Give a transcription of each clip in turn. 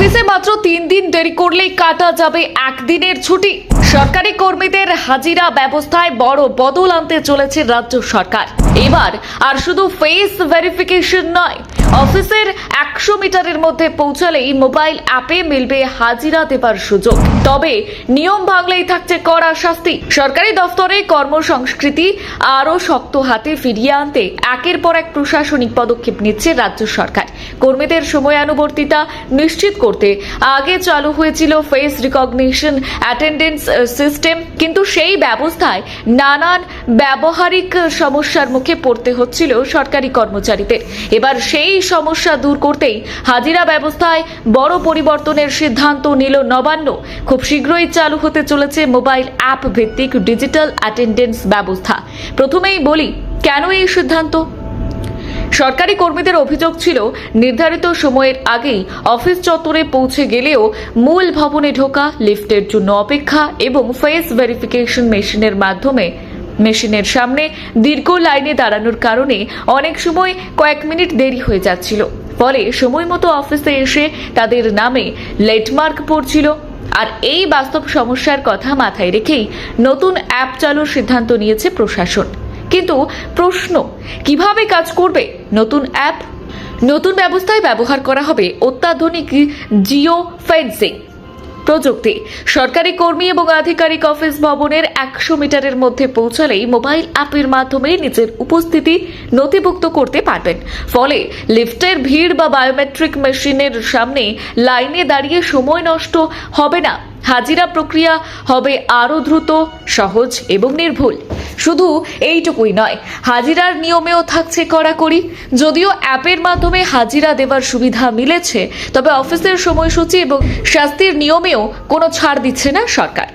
অফিসে মাত্র 3 দিন দেরি করলেই কাটা যাবে একদিনের ছুটি। সরকারি কর্মীদের হাজিরা ব্যবস্থায় বড় বদল আনতে চলেছে রাজ্য সরকার। এবার আর শুধু ফেস ভেরিফিকেশন নয়, অফিসের 100 মিটারের মধ্যে পৌঁছালেই মোবাইল অ্যাপে মিলবে হাজিরা দেবার সুযোগ। তবে নিয়ম ভাঙলেই থাকছে কড়া শাস্তি। সরকারি দফতরে কর্মসংস্কৃতি আরও শক্ত হাতে ফিরিয়ে আনতে একের পর এক প্রশাসনিক পদক্ষেপ নিচ্ছে রাজ্য সরকার। কর্মীদের সময়ানুবর্তিতা নিশ্চিত করতে আগে চালু হয়েছিল ফেস রিকগনিশন অ্যাটেন্ডেন্স সিস্টেম, কিন্তু সেই ব্যবস্থায় নানান ব্যবহারিক সমস্যার মুখে পড়তে হচ্ছিল সরকারি কর্মচারীদের। এবার সেই সমস্যা দূর করতেই হাজিরা ব্যবস্থায় বড় পরিবর্তনের সিদ্ধান্ত নিল নবান্ন। খুব শীঘ্রই চালু হতে চলেছে মোবাইল অ্যাপ ভিত্তিক ডিজিটাল অ্যাটেন্ডেন্স ব্যবস্থা। প্রথমেই বলি, কেন এই সিদ্ধান্ত? সরকারি কর্মীদের অভিযোগ ছিল, নির্ধারিত সময়ের আগেই অফিস চত্বরে পৌঁছে গেলেও মূল ভবনে ঢোকা, লিফটের জন্য অপেক্ষা এবং ফেস ভেরিফিকেশন মেশিনের সামনে দীর্ঘ লাইনে দাঁড়ানোর কারণে অনেক সময় কয়েক মিনিট দেরি হয়ে যাচ্ছিল। ফলে সময় মতো অফিসে এসে তাদের নামে লেটমার্ক পড়ছিল। আর এই বাস্তব সমস্যার কথা মাথায় রেখেই নতুন অ্যাপ চালুর সিদ্ধান্ত নিয়েছে প্রশাসন। কিন্তু প্রশ্ন, কিভাবে কাজ করবে নতুন অ্যাপ? নতুন ব্যবস্থায় ব্যবহার করা হবে অত্যাধুনিক জিও ফেন্সিং প্রযুক্তি। সরকারি কর্মী এবং আধিকারিক অফিস ভবনের 100 মিটারের মধ্যে পৌঁছালেই মোবাইল অ্যাপের মাধ্যমে নিজের উপস্থিতি নথিভুক্ত করতে পারবেন। ফলে লিফটের ভিড় বা বায়োমেট্রিক মেশিনের সামনে লাইনে দাঁড়িয়ে সময় নষ্ট হবে না। হাজিরা প্রক্রিয়া হবে আরও দ্রুত, সহজ এবং নির্ভুল। শুধু এইটুকুই নয়, হাজিরার নিয়মেও থাকছে কড়াকড়ি। যদিও অ্যাপের মাধ্যমে হাজিরা দেওয়ার সুবিধা মিলেছে, তবে অফিসের সময়সূচি এবং শাস্তির নিয়মেও কোনো ছাড় দিচ্ছে না সরকার।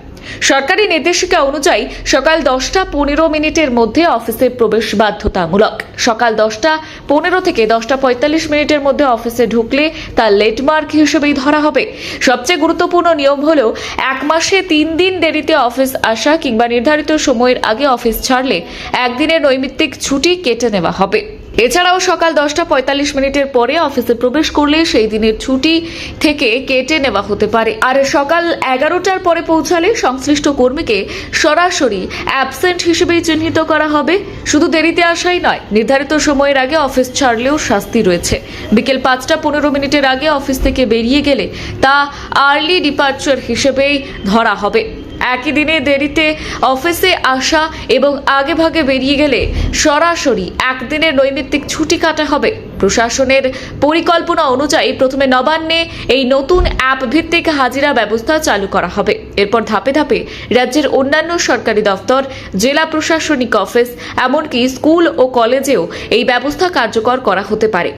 সরকারি নির্দেশিকা অনুযায়ী সকাল 10:15 মধ্যে অফিসে প্রবেশ বাধ্যতামূলক। সকাল 10:15 থেকে 10:45 মধ্যে অফিসে ঢুকলে তা লেটমার্ক হিসেবেই ধরা হবে। সবচেয়ে গুরুত্বপূর্ণ নিয়ম হলো 1 মাসে 3 দিন দেরিতে অফিস আসা কিংবা নির্ধারিত সময়ের আগে অফিস ছাড়লে একদিনের নৈমিত্তিক ছুটি কেটে নেওয়া হবে। এছাড়াও সকাল 10:45 পরে অফিসে প্রবেশ করলে সেই দিনের ছুটি থেকে কেটে নেওয়া হতে পারে। আর সকাল 11টার পরে পৌঁছালে সংশ্লিষ্ট কর্মীকে সরাসরি অ্যাবসেন্ট হিসেবেই চিহ্নিত করা হবে। শুধু দেরিতে আসাই নয়, নির্ধারিত সময়ের আগে অফিস ছাড়লেও শাস্তি রয়েছে। বিকেল 5:15 আগে অফিস থেকে বেরিয়ে গেলে তা আর্লি ডিপার্চার হিসেবেই ধরা হবে। একই দিনে দেরিতে অফিসে আসা এবং আগেভাগে বেরিয়ে গেলে সরাসরি একদিনের নৈমিত্তিক ছুটি কাটা হবে। প্রশাসনের পরিকল্পনা অনুযায়ী প্রথমে নবান্নে এই নতুন অ্যাপ ভিত্তিক হাজিরা ব্যবস্থা চালু করা হবে। এরপর ধাপে ধাপে রাজ্যের অন্যান্য সরকারি দফতর, জেলা প্রশাসনিক অফিস, এমনকি স্কুল ও কলেজেও এই ব্যবস্থা কার্যকর করা হতে পারে।